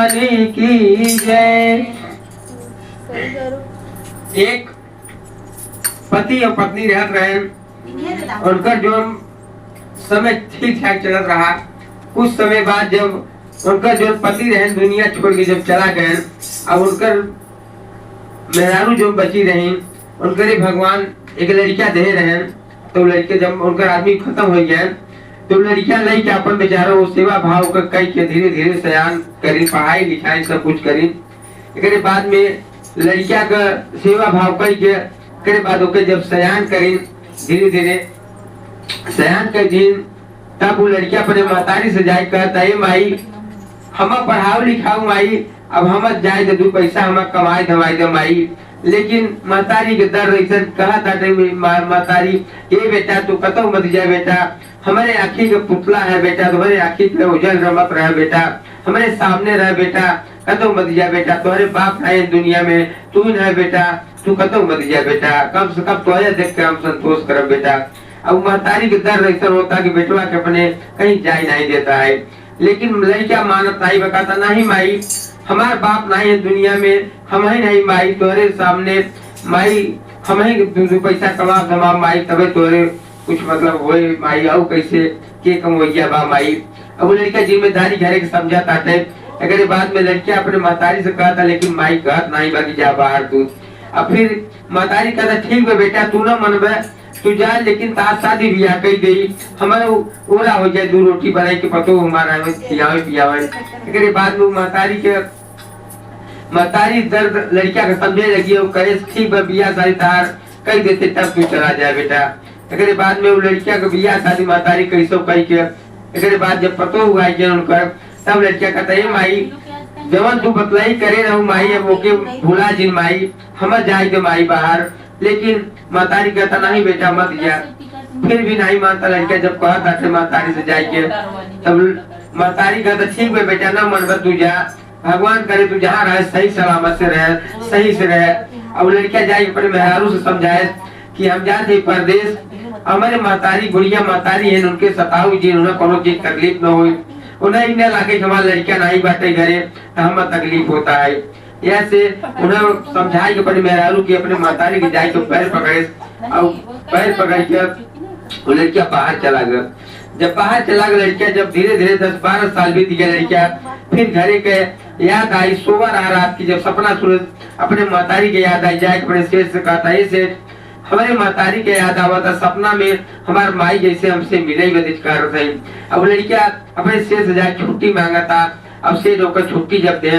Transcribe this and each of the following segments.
भगवान की जय। एक पति और पत्नी रहत रहे, उनका जो समय ठीक ठाक चलत रहा। कुछ समय बाद जब उनका जो पति रहे दुनिया छोड़ के जब चला गए, अब उनकर मेहरारू जो बची रही, उनके भगवान एक लड़किया दे रहे। तो लड़के जब उनका आदमी खत्म हो गया, तो लड़किया लई के अपन बेचारा वो सेवा भाव कर कई के धीरे धीरे सयान करी, पढ़ाई लिखाई सब कुछ करी। एक बाद में लड़किया का सेवा भाव कई के बाद ओके जब सयान करी, धीरे धीरे सयान कर दिन, तब वो लड़किया अपने महतारी से जाए कहता है माई हम पढ़ाओ लिखाओ माई, अब हम जाए तो 2 पैसा हम कमाए धमाई दे माई। लेकिन महतारी के दर्द ऐसा कहा था महतारी, ये बेटा तू कतो मत जाए बेटा, हमारे आँखी का पुतला है बेटा, तुम्हारे आँखी पे उजल रमत रहा बेटा, हमारे सामने रह बेटा, कतो मत जा बेटा, तुम्हारे बाप है दुनिया में, तू ही है बेटा, तू कतो मत जा बेटा, कम से कम तो देख के हम संतोष कर बेटा। अब महतारी के दर्द ऐसा होता कि बेटवा के अपने कहीं जाए नहीं देता है। लेकिन लड़का मानत नहीं, बताता नहीं माई हमारा बाप नहीं है दुनिया में, हम ही नहीं माई तोरे सामने माई, हम ही 2 पैसा कमा धमा माई, तबे तोरे कुछ मतलब होए माई, आओ कैसे के कम हो गया बा माई। अब लड़का जिम्मेदारी घरे के समझाता है। अगर बाद में लड़किया अपने महतारी से कहता, लेकिन माई कहत नहीं बाकी जा बाहर तू। अब फिर महतारी कहता ठीक है बेटा तू ना मनबे तू जा, लेकिन तार शादी ब्याह कही गई, हमारे ओरा हो जाए 2 रोटी बनाई के पतो हमारा पियावे पियावे। एक बाद में महतारी दर्द लड़किया का समझे लगी, वो कहे ठीक है बियाह शादी तार कही देते तब तू चला जाए बेटा। एक बाद में वो लड़किया का बियाह शादी महतारी कैसो कही के, एक बाद जब पतो हुआ उनका, तब लड़किया कहता है माई जवन तू बतलाई करे रहू माई, अब ओके भूला जिन माई, हम जाए के माई बाहर। लेकिन महतारी कहता नहीं बेटा मत जा, फिर भी नहीं मानता लड़का। जब कहता था महतारी से जाके, तब महतारी कहता ठीक है बेटा ना मन तू जा, भगवान करे तू जहाँ रहे सही सलामत से रहे, सही से रहे। अब लड़का जाए अपने मेहरारू से समझाए कि हम जाते परदेश, हमारे महतारी बुढ़िया महतारी है, उनके सताऊ जी उन्हें कोनो चीज तकलीफ न हो, उन्हें इन लगे हमारा लड़का नहीं बाटे घरे तो हमें तकलीफ होता है। ऐसे उन्हें समझाई के अपने मेहरारू की अपने महतारी के जाए तो पैर पकड़े, और पैर पकड़ के वो लड़किया बाहर चला गया। जब बाहर चला गया लड़किया, जब धीरे धीरे 10-12 साल बीत गया लड़किया, फिर घरे के याद आई, सोवा रहा रात की, जब सपना सूरज अपने महतारी के याद आई, जाए अपने सेठ से कहता है सेठ हमारे महतारी के याद आवा था, सपना में हमारे माई जैसे हमसे मिले कर रहे। अब लड़किया अपने सेठ से जाए छुट्टी मांगा था। अब सेठ होकर छुट्टी जब दे,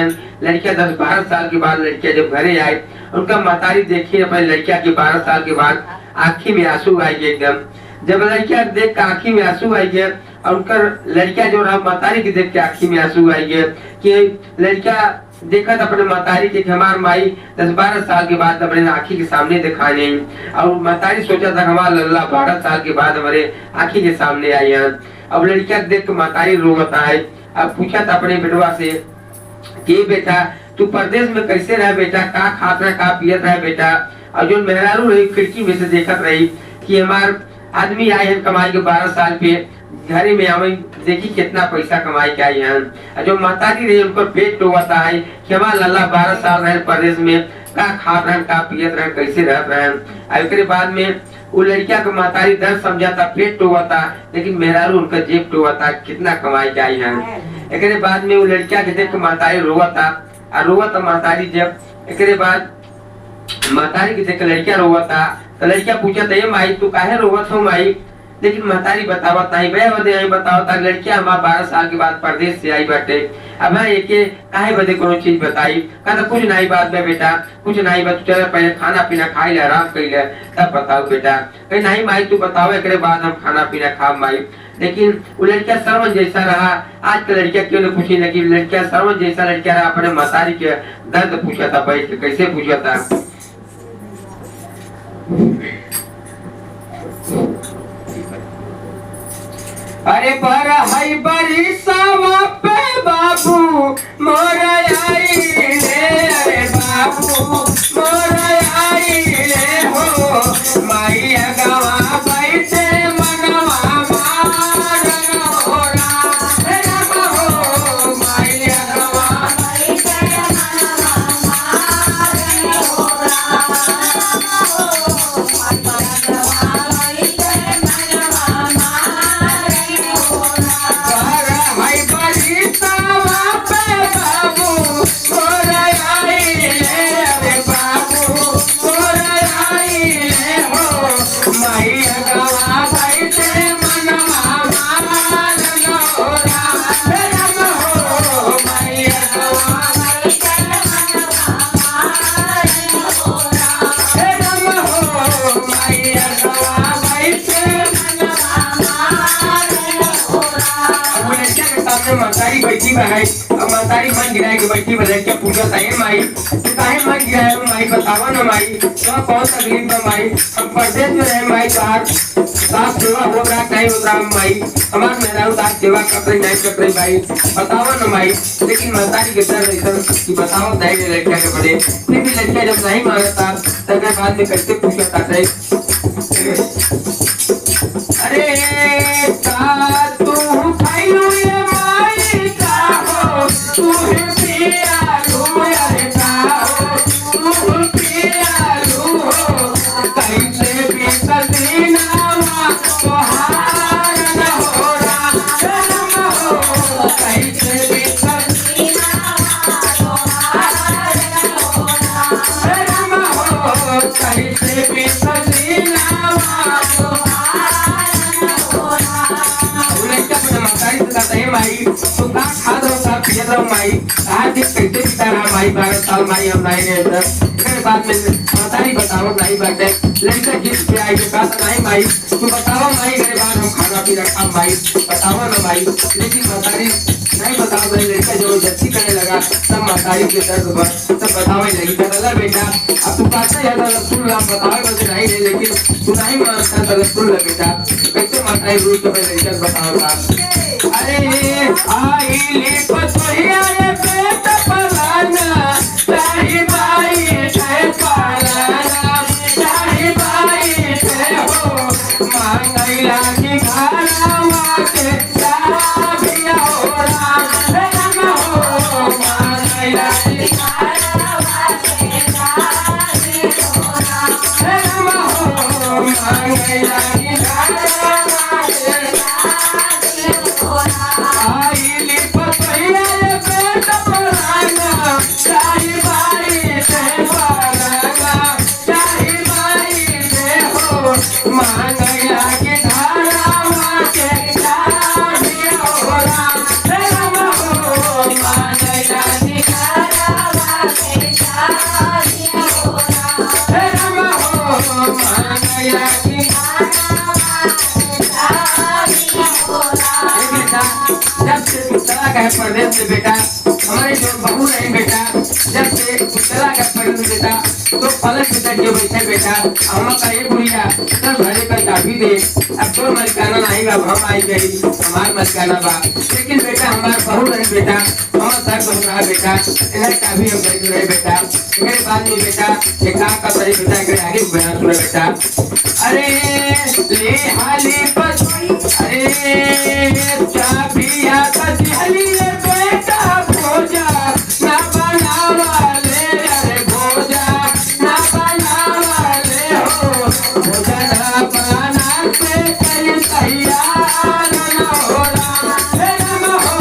लड़किया 10-12 साल के बाद लड़किया जब घरे आए, उनका महतारी देखी अपने लड़किया के 12 साल के बाद आँखी में आंसू आई गए एकदम। जब लड़किया देख के आँखी में आंसू आई गए, और उनका लड़किया जो रहा महतारी के देख के आँखी में आंसू आई गए कि लड़किया देखा था अपने महतारी के हमार माई 10-12 साल के बाद अपने आँखी के सामने दिखाने, और महतारी सोचा था हमारा लल्ला 12 साल के बाद हमारे आँखी के सामने आई है। अब लड़किया देख के महतारी रोता है। अब पूछा था अपने बेटवा से कि बेटा तू परदेश में कैसे रहे बेटा, का खात रहा का पियत रहे बेटा। और जो मेहरारू रही खिड़की में से देखत रही कि हमार आदमी आए हैं कमाई के 12 साल पे, घरे में आवे देखी कितना पैसा कमाई के आई हैं। जो महतारी रही उनको पेट टोवाता है कि हमारा लल्ला 12 साल रहे परदेश में, का खात रहे का पियत रहे कैसे रह रहे। एक बाद में वो लड़किया को महतारी दर्द समझाता, पेट टोवाता, लेकिन मेहरारू उनका जेब टोवाता कितना कमाई के आई हैं। एक बाद में वो लड़किया के देख के महतारी रोवाता, और रोवाता महतारी। जब एक बाद महतारी के देख लड़किया रोवाता, तो लड़किया पूछा था माई तू काहे रोवत हो माई, लेकिन महतारी बतावत नहीं बे बदे नहीं बतावता। लड़किया हमारा 12 साल के बाद परदेश से आई बाटे, अब एक काहे बदे कोनो चीज बताई। कहता कुछ नहीं बात बे बेटा, कुछ नहीं बात, चल पहले खाना पीना खाई ले, आराम कर ले, तब बताओ बेटा। कहीं नहीं माई तू बताओ, एक बाद हम खाना पीना खा माई। लेकिन वो लड़किया सरवन जैसा रहा। आज के लड़किया क्यों ने पूछी, लेकिन लड़किया सरवन जैसा लड़किया रहा, अपने महतारी के दर्द पूछा था, बैठ के कैसे पूछा था। अरे पर हई बरी सावा पे बाबू मोर आई ले, अरे बाबू मोर आई ले हो, माई गवा बैठे मनवा मार हो, माई गवा बैठी है अब महतारी मन गिराए के बैठी बजे के पूजा ताहे माई काहे मन गिराए माई बतावा ना माई तो कौन तकलीफ है माई हम परदेश में रहे माई तार साफ सेवा हो रहा कहीं हो रहा माई हमार मेरा उतार सेवा कर रही नहीं कर रही भाई बतावा ना माई लेकिन महतारी के डर ऐसा कि बताओ नहीं लड़किया के बड़े लेकिन लड़किया जब नहीं मांगता तब बाद में कैसे पूछता है अरे का तू खाइयो ये माई का हो तू पिया लो अरे का हो तू पिया लो कैसे भी सदीना तो हार न हो रहा हो कैसे भी सदीना तो हार न हो रहा कैसे भी सदीना माई तो का खा दो का पिया दो माई आज कैसे बिता रहा माई 12 साल माई हम नहीं रहे फिर बाद में महतारी बताओ नहीं बाटे लड़का जिस पे आई के पास नहीं माई तू बताओ माई मेरे बाद हम खाना पीना खा माई बताओ ना माई लेकिन महतारी नहीं बताओ मेरे लड़का जो जल्दी करने लगा तब महतारी के दर्द पर तब बताओ लगी चला बेटा अब तू पाता है तो सुन ला बताओ मुझे नहीं है लेकिन तू नहीं मानता तो सुन ले बेटा कैसे महतारी रूठ तो मेरे लड़का बताओ अरे आई ले पतोहिया रे पेट पलाना चाही बाई है पलाना चाही बाई है हो मांगैला की घरवा के चाबिया हो राम हो मांगैला की घरवा के चाबिया हो राम हो मांगैला की घरवा परदेश में बेटा हमारे जो बहू रहे बेटा जब से चला गया परदेश बेटा तो पलक में बैठे बैठे बेटा हम का ये बुढ़िया सब घरे का चाबी दे अब तो मलिकाना नहीं अब हम आई गई हमार मलिकाना बा लेकिन बेटा हमारे बहू रहे बेटा हमारा सर बहू रहा बेटा इन्हें चाबी हम बैठ रहे बेटा मेरे बाद में बेटा एक काम का बड़े बेटा के आगे बयान सुना बेटा अरे ले हाली पर अरे चाबिया का दिहली बेटा भोजा ना बनावा ले अरे भोजा ना बनावा ले हो भोजा ना बना के कल तैयार न हो राम हो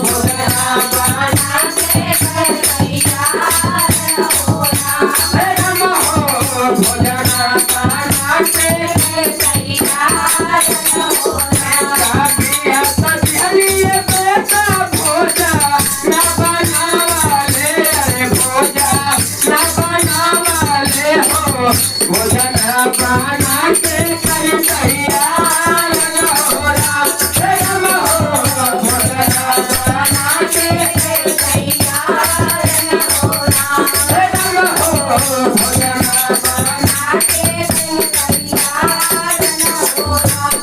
भोजा ना बना के कल तैयार न हो राम हो भोजा ना बना के कल तैयार न हो चाबिया का दिहली बेटा भोजा ना बनावा ले अरे भोजा ना बनावा ले हो भोजा ना बना के कल तैयार न हो राम हो भोजा ना बना के कल तैयार न हो राम हो भोजा ना बना के कल तैयार न हो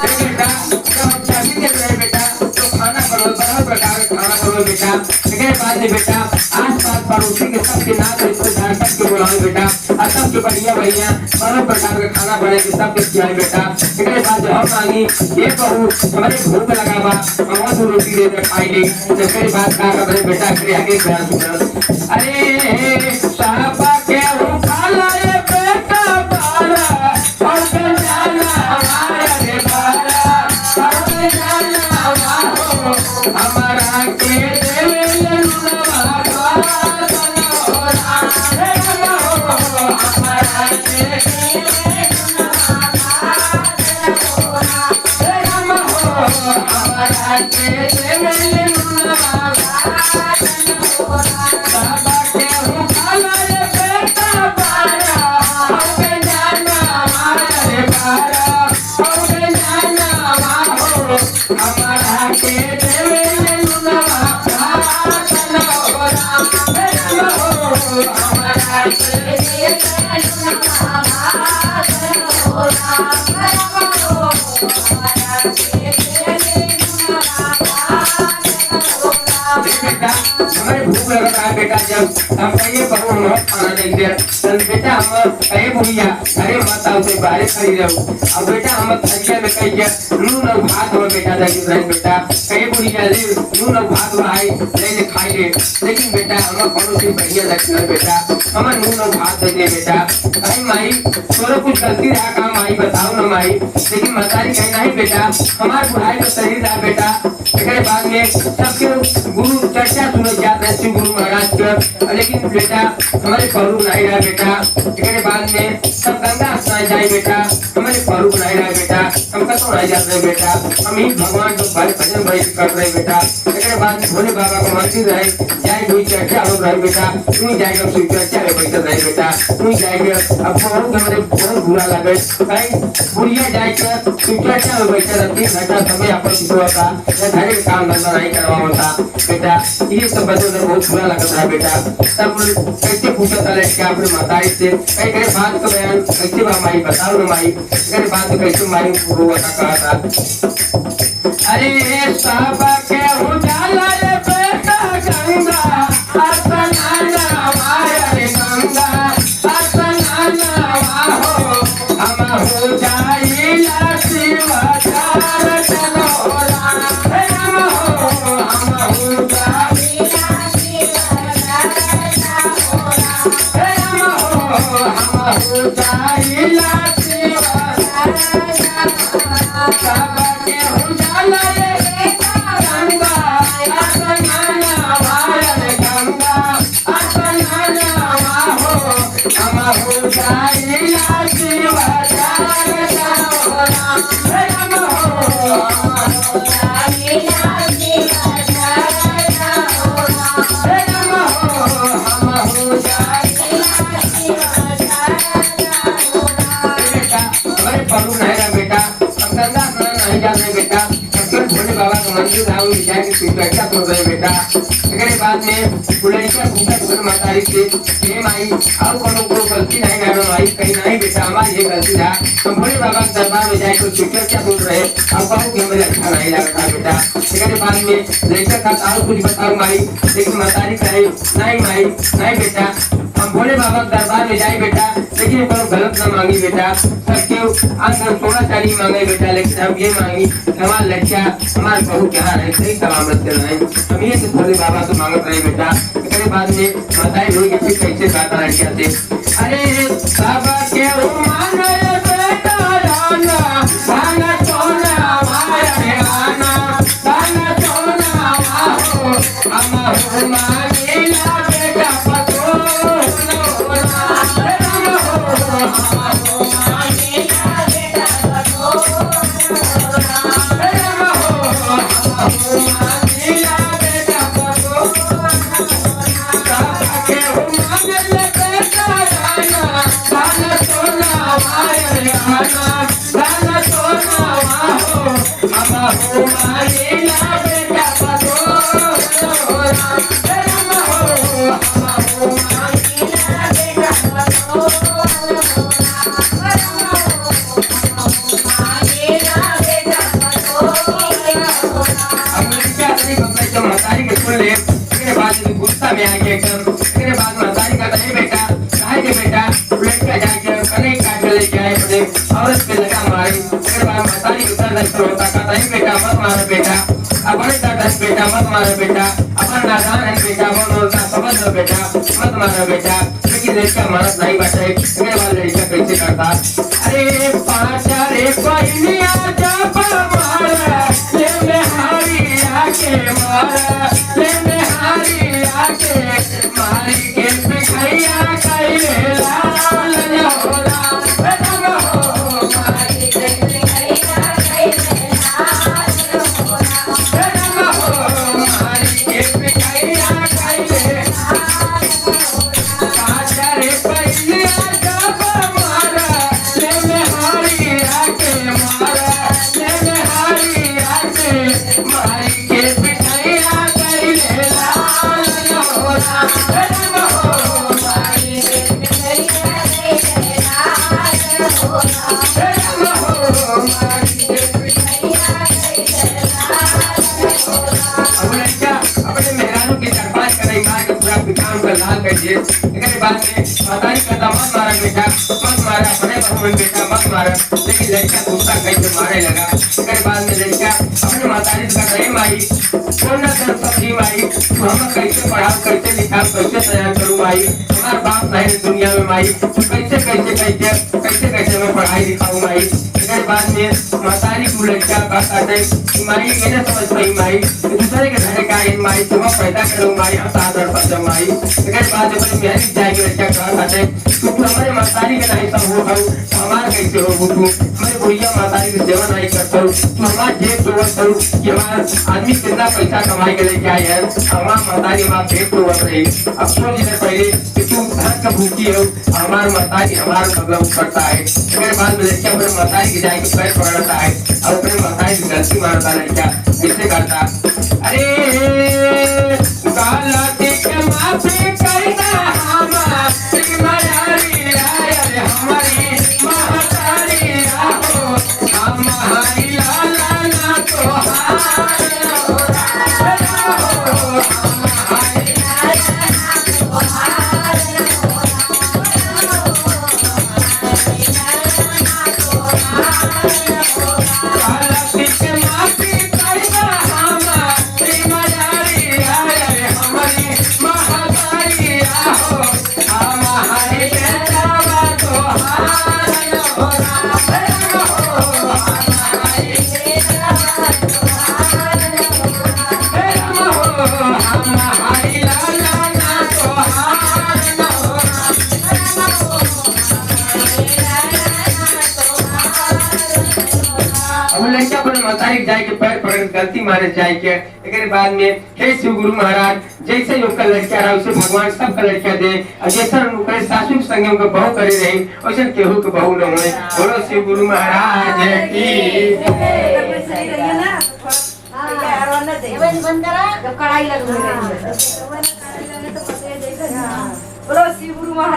बेटा जब चाबी दे रहे बेटा तो खाना बनो बड़ा प्रकार खाना बनो बेटा लेकिन बाद में बेटा आस पास पड़ोसी के सबके नाम रिश्तेदार सबके बुलाओ बेटा और सबके बढ़िया बढ़िया बड़ा प्रकार का खाना बने के सबके खिलाए बेटा लेकिन बाद जब हम मांगी ये बहू हमारे भूख लगा बा हम तो रोटी दे दे खाई गई तो फिर बात का कर बेटा फिर आगे बयान सुना अरे साहबा के खा लाए बेटा बारा और जाना हमारा रे बारा और जाना हमारा के देवे लुनवा बादल हो राम हो हमारा के देवे लुनवा बादल हो राम हो हमारा के देवे लुनवा बादल हो बाबा के रहा बेटा जब हम कहिए बहू हम खाना नहीं दे तब बेटा हम कहे बुढ़िया अरे माता उसे बाहर खड़ी रहो अब बेटा हम थरिया में कहिए नून और भात हो बेटा लगी रहे बेटा कहे बुढ़िया ले नून और भात भाई ले खाई ले लेकिन बेटा हम कौन सी बढ़िया लगता है बेटा हम नून और भात दे दे बेटा अरे माई तोरा कुछ गलती रहा काम माई बताओ ना माई लेकिन मतारी कहीं नहीं बेटा हमारे बुढ़ाई का शरीर रहा बेटा एक बाद में सबके गुरु चर्चा सुने जाते हैं शिव गुरु महाराज के लेकिन बेटा हमारे परू नहीं रहा बेटा एक बाद में सब गंगा स्नान जाए बेटा हमारे परू नहीं रहा बेटा हम कतो नहीं जाते रहे बेटा हम ही भगवान को भाई भजन भाई कर रहे बेटा एक बाद में भोले बाबा को मंदिर रहे जाए हुई चर्चा हो रहे बेटा तू जाएगा शिव चर्चा में बैठे रहे बेटा तू जाएगा अब परू के हमारे बहुत बुरा लगे कहीं बुढ़िया जाएगा शिव चर्चा में बैठे रहती घंटा समय अपन किसी का घर के काम धंधा नहीं करवा होता बेटा ये सब बच्चों को बहुत बुरा लगता है बेटा तब कैसे पूछा था क्या अपने माताई से कई कई बात का बयान कैसे माई बताओ ना माई कई बात कैसे माई पूरा कहा था अरे सब के उजाला रे बेटा गंगा असनाना वारे गंगा असनाना वाहो हम हो जाइला शिवा चार चलोला हम हो जाइला शिवा चार चलोला हम हो जाइला शिवा चार चलोला सब के उजाला रे बेटा गंगा असनाना वारे गंगा असनाना वाहो हम हो जाइला शिवा चार चलोला हम हो जाइला शिवा चार चलोला हम हो जाइला शिवा चार चलोला बेटा हमारे परू नहीं रहा बेटा हम गंगा स्नान नहीं जाते बेटा सब भोले बाबा का मंदिर धाम में जाके चर्चा कर रहे बेटा एक बाद में बुढ़िया पूछा भोले मातारी से हे माई और कोनो को गलती नहीं है माई कहीं नहीं बेटा हमारी ये गलती था हम भोले बाबा के दरबार में जाके चर्चा बोल रहे अब कहूँ कि हमें अच्छा नहीं लगता बेटा एक बाद में लड़का का और कुछ बताओ माई लेकिन मातारी कहे नहीं माई नहीं बेटा हम भोले बाबा के दरबार में जाए बेटा लेकिन कोनो गलत ना मांगी बेटा सबके अंदर सोना चांदी मांगे बेटा लेकिन हम ये मांगी हमारा लड़का हमारे बहू के हाथ है सही सलामत कर रहे हम ये से भोले बाबा से मांगत रहे बेटा एक बाद में बताई हुई कि फिर कैसे गाता लड़किया से अरे सब के मांगे बेटा राना भाना चोना मारे आना भाना चोना वाहो हम हो मांगेला बेटा पतो गुस्सा में आके एकदम फिर बाद मतारी का नहीं बेटा कहे के बेटा लड़का जाके कने काट ले जाए अपने औरत पे लगा मारी फिर बाद मतारी उधर नहीं होता का नहीं बेटा मत मारो बेटा अपने दादा बेटा मत मारो बेटा अपना नादान है बेटा वो बोलता समझ लो बेटा मत मारो बेटा लेकिन लड़का मारत नहीं बैठे फिर बाद लड़का कैसे करता अरे पाचा रे कोई नहीं आजा पर मारा ले में हारी आके मारा ले में हारी आके मारी के पे खैया कइले लाल होला बेटा हो मारी के पे खैया कइले लाल होला बेटा हो मारी के पे खैया कइले लाल होला पाचा रे पहिले आजा पर मारा ले में हारी आके मारा ले में हारी आके मारी के पे खैया कइले लाल होला लाल कर दिए। एकरे बाद में मतारी कहता मत मारा बेटा, मत मारा, अपने बहू बेटा मत मारा, लेकिन लड़का दूसरा कैसे मारे लगा। एकरे बाद में लड़का अपने मतारी से कहता है माई कौन ना कर सब्जी माई, हम कैसे पढ़ाओ, कैसे लिखाओ, कैसे तैयार करूँ माई, हमारा बाप नहीं दुनिया में माई, कैसे कैसे कैसे कैसे कैसे मैं पढ़ाई लिखाऊँ माई। इसके बाद में मतारी को लड़का कहता है माई मैंने समझ पाई माई, दूसरे के घर का इन माई तुम पैदा करूँ माई, हम सादर पर माई। इसके बाद में मेहनत जाएगी लड़का कहता है तू हमारे मतारी के नहीं सब हो हमारे कैसे हो तू, हमारे भैया मतारी की सेवा नहीं करता हूँ, तू हमारा जेब तोड़ करूँ कि हमारा आदमी कितना पैसा कमाई के लेके आए हैं, हमारा मतारी हमारा जेब तोड़ रही। अब कुछ दिन पहले कि तू घर का भूखी हो, हमारा मतारी हमारा मतलब करता है। इसके बाद में लड़का अपने मतारी की जाए पैर पकड़ता है और अपने मतारी की गलती मारता लड़का कैसे करता, अरे गलती के माफी करना हमारी मतारी आए हमारी महतारी आहो, हमारी लाला ना तो लड़का अपने मतारी जाए के पैर पकड़ गलती मारे जाए के। एक बाद में हे शिव गुरु महाराज जैसे उनका लड़का रहा उसे भगवान सबका लड़का दे, और जैसा उनके सासू संगे उनका बहू करे रही वैसे केहू के बहू न हुए। बोलो शिव गुरु महाराज की। बोलो शिव गुरु महाराज।